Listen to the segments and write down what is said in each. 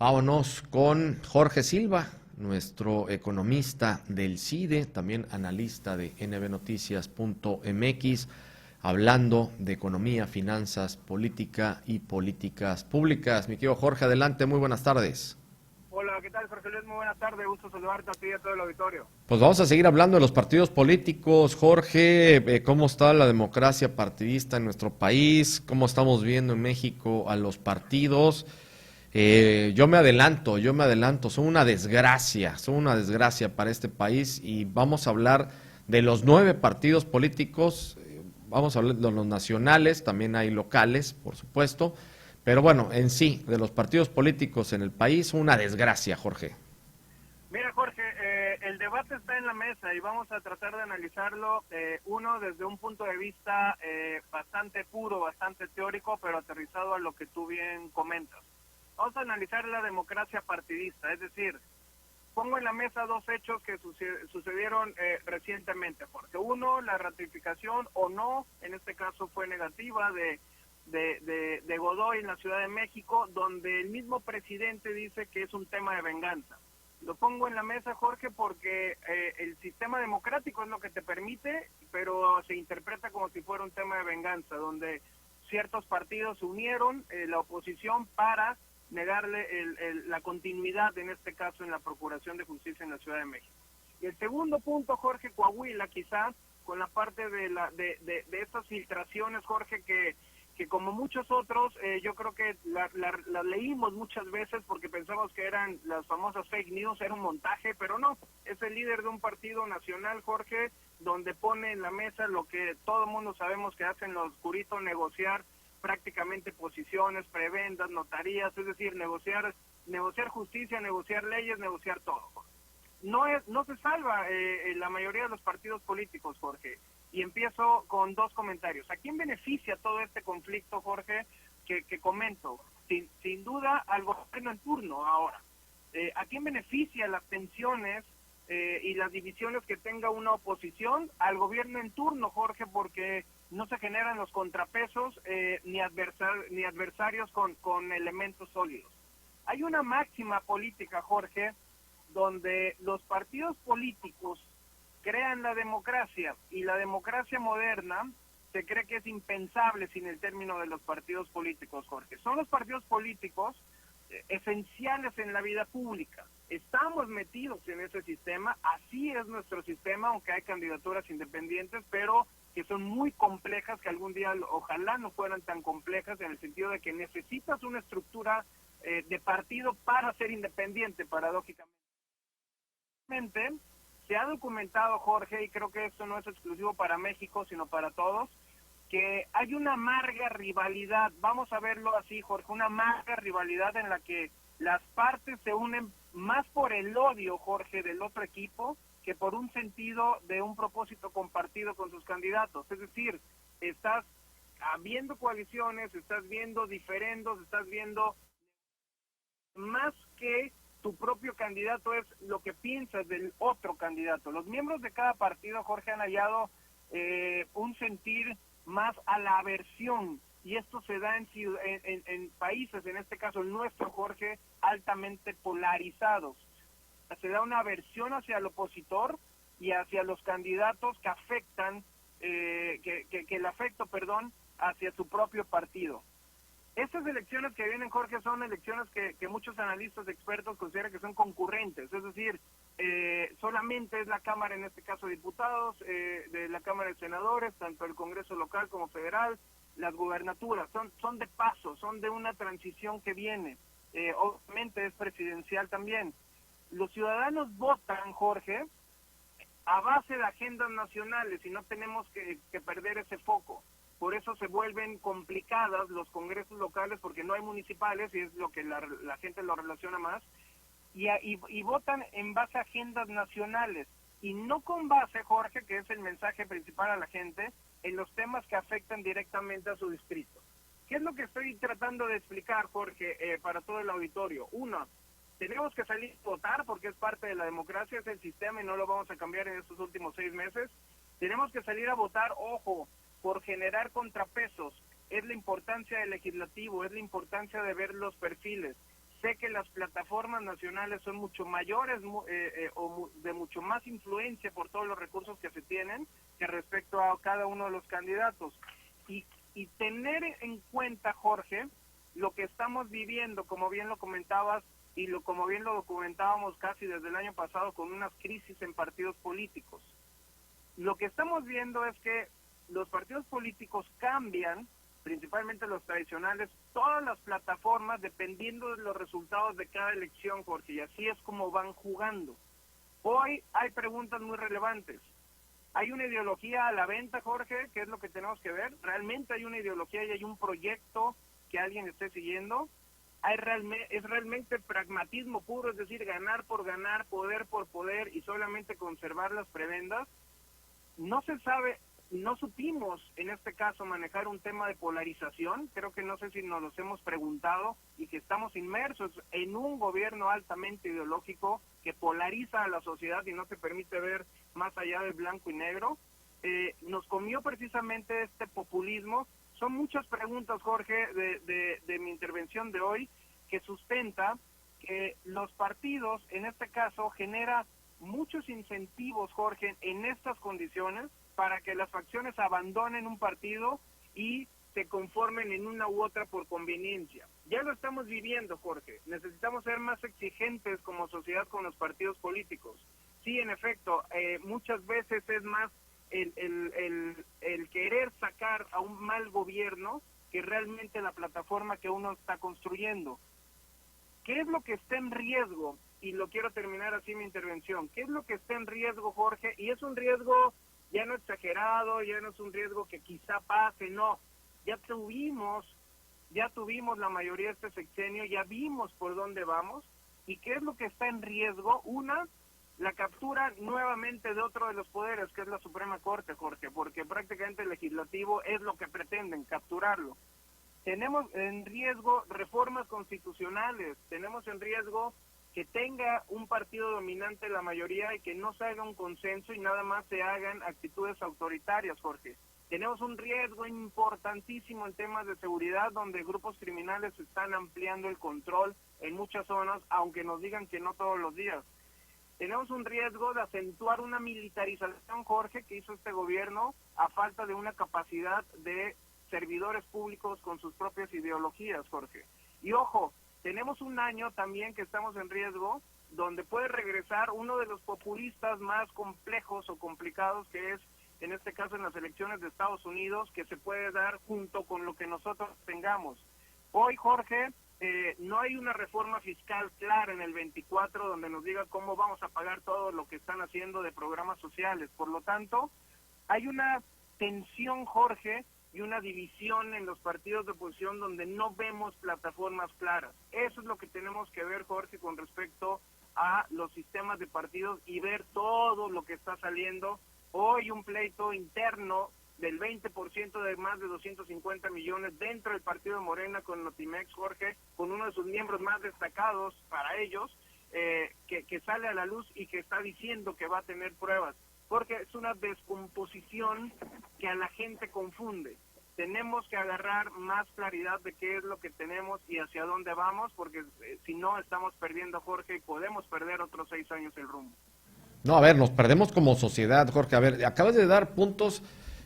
Vámonos con Jorge Silva, nuestro economista del CIDE, también analista de nbnoticias.mx, hablando de economía, finanzas, política y políticas públicas. Mi querido Jorge, adelante, muy buenas tardes. Hola, ¿qué tal, Jorge Luis? Muy buenas tardes, gusto saludarte a ti y a todo el auditorio. Pues vamos a seguir hablando de los partidos políticos. Jorge, ¿cómo está la democracia partidista en nuestro país? ¿Cómo estamos viendo en México a los partidos? Yo me adelanto, son una desgracia para este país y vamos a hablar de los 9 partidos políticos, vamos a hablar de los nacionales, también hay locales, por supuesto, pero bueno, en sí, de los partidos políticos en el país, una desgracia, Jorge. Mira, Jorge, el debate está en la mesa y vamos a tratar de analizarlo, uno desde un punto de vista bastante puro, bastante teórico, pero aterrizado a lo que tú bien comentas. Vamos a analizar la democracia partidista, es decir, pongo en la mesa dos hechos que sucedieron recientemente, Jorge. Uno, la ratificación o no, en este caso fue negativa, de Godoy en la Ciudad de México, donde el mismo presidente dice que es un tema de venganza. Lo pongo en la mesa, Jorge, porque el sistema democrático es lo que te permite, pero se interpreta como si fuera un tema de venganza, donde ciertos partidos se unieron, la oposición, para negarle la continuidad, en este caso, en la Procuración de Justicia en la Ciudad de México. Y el segundo punto, Jorge, Coahuila, quizás, con la parte de estas filtraciones, Jorge, que como muchos otros, yo creo que la leímos muchas veces porque pensamos que eran las famosas fake news, era un montaje, pero no, es el líder de un partido nacional, Jorge, donde pone en la mesa lo que todo el mundo sabemos que hacen los curitos, negociar prácticamente posiciones, prebendas, notarías, es decir, negociar justicia, negociar leyes, negociar todo, Jorge. No se salva la mayoría de los partidos políticos, Jorge. Y empiezo con dos comentarios. ¿A quién beneficia todo este conflicto, Jorge, que comento? Sin duda al gobierno en turno ahora. ¿A quién beneficia las tensiones y las divisiones que tenga una oposición? Al gobierno en turno, Jorge, porque no se generan los contrapesos ni adversarios con elementos sólidos. Hay una máxima política, Jorge, donde los partidos políticos crean la democracia, y la democracia moderna se cree que es impensable sin el término de los partidos políticos, Jorge. Son los partidos políticos esenciales en la vida pública. Estamos metidos en ese sistema, así es nuestro sistema, aunque hay candidaturas independientes, pero que son muy complejas, que algún día ojalá no fueran tan complejas, en el sentido de que necesitas una estructura de partido para ser independiente, paradójicamente. Se ha documentado, Jorge, y creo que esto no es exclusivo para México, sino para todos, que hay una amarga rivalidad, vamos a verlo así, Jorge, una amarga rivalidad en la que las partes se unen más por el odio, Jorge, del otro equipo, que por un sentido de un propósito compartido con sus candidatos. Es decir, estás viendo coaliciones, estás viendo diferendos, estás viendo más que tu propio candidato, es lo que piensas del otro candidato. Los miembros de cada partido, Jorge, han hallado un sentir más a la aversión, y esto se da en países, en este caso el nuestro, Jorge, altamente polarizados. Se da una aversión hacia el opositor y hacia los candidatos que afectan, que el afecto, hacia su propio partido. Estas elecciones que vienen, Jorge, son elecciones que muchos analistas expertos consideran que son concurrentes, es decir, solamente es la Cámara, en este caso diputados, de la Cámara de Senadores, tanto el Congreso local como federal, las gubernaturas, son de paso, son de una transición que viene, obviamente es presidencial también. Los ciudadanos votan, Jorge, a base de agendas nacionales, y no tenemos que perder ese foco. Por eso se vuelven complicadas los congresos locales, porque no hay municipales, y es lo que la gente lo relaciona más, y votan en base a agendas nacionales, y no con base, Jorge, que es el mensaje principal a la gente, en los temas que afectan directamente a su distrito. ¿Qué es lo que estoy tratando de explicar, Jorge, para todo el auditorio? Uno, tenemos que salir a votar porque es parte de la democracia, es el sistema y no lo vamos a cambiar en estos últimos 6 meses. Tenemos que salir a votar, ojo, por generar contrapesos. Es la importancia del legislativo, es la importancia de ver los perfiles. Sé que las plataformas nacionales son mucho mayores de mucho más influencia por todos los recursos que se tienen que respecto a cada uno de los candidatos. Y tener en cuenta, Jorge, lo que estamos viviendo, como bien lo comentabas, como bien lo documentábamos casi desde el año pasado con unas crisis en partidos políticos. Lo que estamos viendo es que los partidos políticos cambian, principalmente los tradicionales, todas las plataformas dependiendo de los resultados de cada elección, Jorge, y así es como van jugando. Hoy hay preguntas muy relevantes. ¿Hay una ideología a la venta, Jorge? ¿Qué es lo que tenemos que ver? ¿Realmente hay una ideología y hay un proyecto que alguien esté siguiendo? ¿Es realmente pragmatismo puro, es decir, ganar por ganar, poder por poder y solamente conservar las prebendas? No se sabe. No supimos, en este caso, manejar un tema de polarización. Creo que no sé si nos los hemos preguntado y que estamos inmersos en un gobierno altamente ideológico que polariza a la sociedad y no te permite ver más allá del blanco y negro. Nos comió precisamente este populismo. Son muchas preguntas, Jorge, de mi intervención de hoy, que sustenta que los partidos, en este caso, genera muchos incentivos, Jorge, en estas condiciones, para que las facciones abandonen un partido y se conformen en una u otra por conveniencia. Ya lo estamos viviendo, Jorge. Necesitamos ser más exigentes como sociedad con los partidos políticos. Sí, en efecto, muchas veces es más el querer sacar a un mal gobierno que realmente la plataforma que uno está construyendo. ¿Qué es lo que está en riesgo? Y lo quiero terminar así mi intervención. ¿Qué es lo que está en riesgo, Jorge? Y es un riesgo ya no exagerado, ya no es un riesgo que quizá pase, no. Ya tuvimos la mayoría de este sexenio, ya vimos por dónde vamos. ¿Y qué es lo que está en riesgo? Una, la captura nuevamente de otro de los poderes, que es la Suprema Corte, Jorge, porque prácticamente el legislativo es lo que pretenden, capturarlo. Tenemos en riesgo reformas constitucionales, tenemos en riesgo que tenga un partido dominante la mayoría y que no se haga un consenso y nada más se hagan actitudes autoritarias, Jorge. Tenemos un riesgo importantísimo en temas de seguridad, donde grupos criminales están ampliando el control en muchas zonas, aunque nos digan que no todos los días. Tenemos un riesgo de acentuar una militarización, Jorge, que hizo este gobierno a falta de una capacidad de servidores públicos con sus propias ideologías, Jorge. Y ojo, tenemos un año también que estamos en riesgo, donde puede regresar uno de los populistas más complejos o complicados, que es, en este caso, en las elecciones de Estados Unidos, que se puede dar junto con lo que nosotros tengamos. Hoy, Jorge, no hay una reforma fiscal clara en el 24 donde nos diga cómo vamos a pagar todo lo que están haciendo de programas sociales. Por lo tanto, hay una tensión, Jorge, y una división en los partidos de oposición donde no vemos plataformas claras. Eso es lo que tenemos que ver, Jorge, con respecto a los sistemas de partidos y ver todo lo que está saliendo. Hoy un pleito interno del 20% de más de 250 millones dentro del partido de Morena con Notimex, Jorge, con uno de sus miembros más destacados para ellos, que sale a la luz y que está diciendo que va a tener pruebas. Porque es una descomposición que a la gente confunde. Tenemos que agarrar más claridad de qué es lo que tenemos y hacia dónde vamos, porque si no estamos perdiendo, Jorge, y podemos perder otros 6 años el rumbo. No, a ver, nos perdemos como sociedad, Jorge. A ver, acabas de dar puntos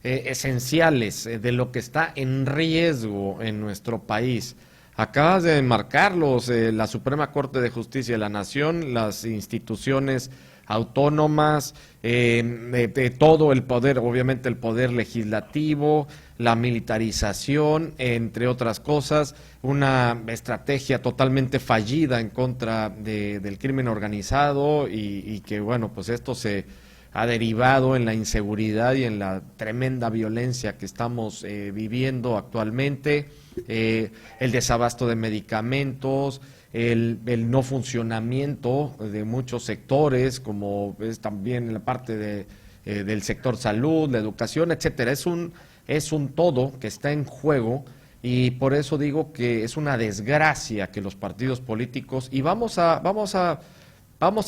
esenciales de lo que está en riesgo en nuestro país. Acabas de marcarlos, la Suprema Corte de Justicia de la Nación, las instituciones autónomas, de todo el poder, obviamente el poder legislativo, la militarización, entre otras cosas, una estrategia totalmente fallida en contra del crimen organizado y que, bueno, pues esto se ha derivado en la inseguridad y en la tremenda violencia que estamos viviendo actualmente, el desabasto de medicamentos, el no funcionamiento de muchos sectores, como es también la parte del sector salud, la educación, etcétera. Es un todo que está en juego y por eso digo que es una desgracia que los partidos políticos, y vamos a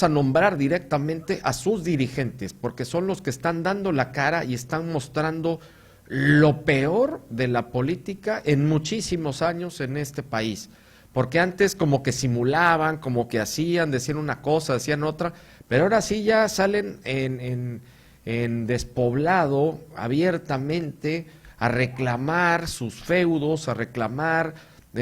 nombrar directamente a sus dirigentes, porque son los que están dando la cara y están mostrando lo peor de la política en muchísimos años en este país. porque antes como que simulaban, como que hacían, decían una cosa, decían otra, pero ahora sí ya salen en despoblado abiertamente a reclamar sus feudos, a reclamar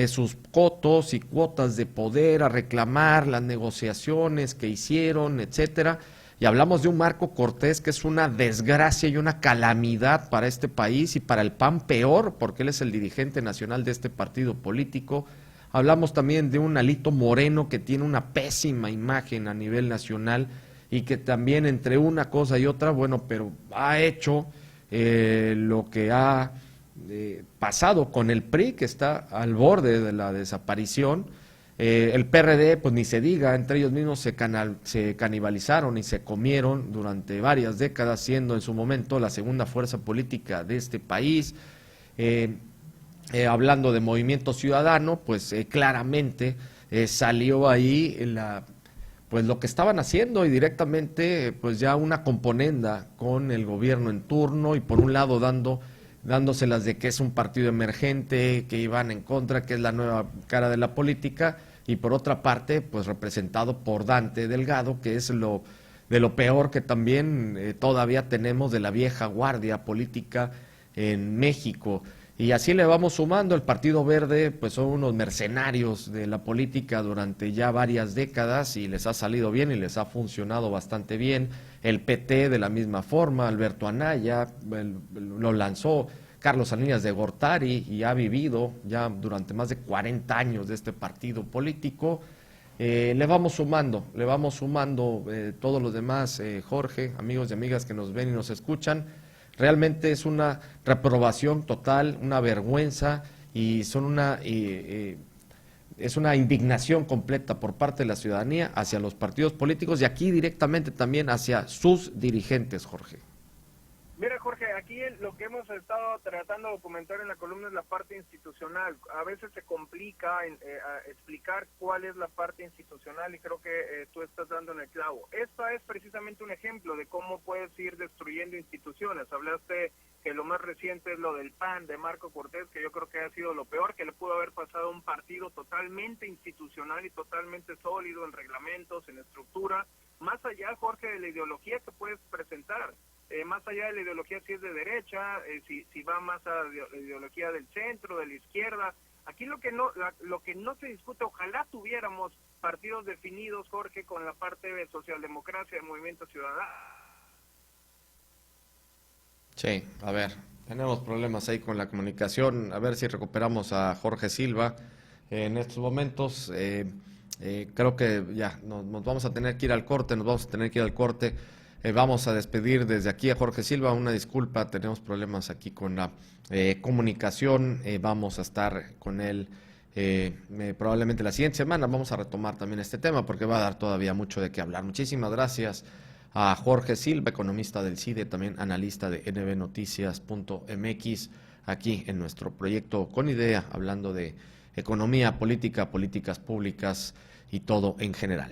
sus cotos y cuotas de poder, a reclamar las negociaciones que hicieron, etcétera. Y hablamos de un Marco Cortés que es una desgracia y una calamidad para este país y para el PAN peor, porque él es el dirigente nacional de este partido político. Hablamos también de un Alito Moreno que tiene una pésima imagen a nivel nacional y que también entre una cosa y otra, bueno, pero ha hecho lo que ha pasado con el PRI, que está al borde de la desaparición. El PRD, pues ni se diga, entre ellos mismos se canibalizaron y se comieron durante varias décadas, siendo en su momento la segunda fuerza política de este país. Hablando de Movimiento Ciudadano, pues claramente salió ahí pues lo que estaban haciendo y directamente pues ya una componenda con el gobierno en turno y por un lado dándoselas de que es un partido emergente, que iban en contra, que es la nueva cara de la política, y por otra parte, pues representado por Dante Delgado, que es de lo peor que también todavía tenemos de la vieja guardia política en México. Y así le vamos sumando. El Partido Verde, pues son unos mercenarios de la política durante ya varias décadas y les ha salido bien y les ha funcionado bastante bien. El PT de la misma forma, Alberto Anaya lo lanzó Carlos Salinas de Gortari y ha vivido ya durante más de 40 años de este partido político. Le vamos sumando todos los demás, Jorge, amigos y amigas que nos ven y nos escuchan. Realmente es una reprobación total, una vergüenza y es una indignación completa por parte de la ciudadanía hacia los partidos políticos y aquí directamente también hacia sus dirigentes, Jorge. Mira, Jorge, aquí lo que hemos estado tratando de documentar en la columna es la parte institucional. A veces se complica explicar cuál es la parte institucional y creo que tú estás dando en el clavo. Esta es precisamente un ejemplo de cómo puedes ir destruyendo instituciones. Hablaste que lo más reciente es lo del PAN de Marco Cortés, que yo creo que ha sido lo peor que le pudo haber pasado a un partido totalmente institucional y totalmente sólido en reglamentos, en estructura, más allá, Jorge, de la ideología que puedes presentar. Más allá de la ideología si es de derecha, si va más a la ideología del centro, de la izquierda. Aquí lo que no se discute, ojalá tuviéramos partidos definidos, Jorge, con la parte de socialdemocracia, de Movimiento Ciudadano. Sí, a ver, tenemos problemas ahí con la comunicación, a ver si recuperamos a Jorge Silva en estos momentos. Creo que ya nos vamos a tener que ir al corte, vamos a despedir desde aquí a Jorge Silva, una disculpa, tenemos problemas aquí con la comunicación, vamos a estar con él probablemente la siguiente semana, vamos a retomar también este tema porque va a dar todavía mucho de qué hablar. Muchísimas gracias a Jorge Silva, economista del CIDE, también analista de nbnoticias.mx, aquí en nuestro proyecto Con Idea, hablando de economía, política, políticas públicas y todo en general.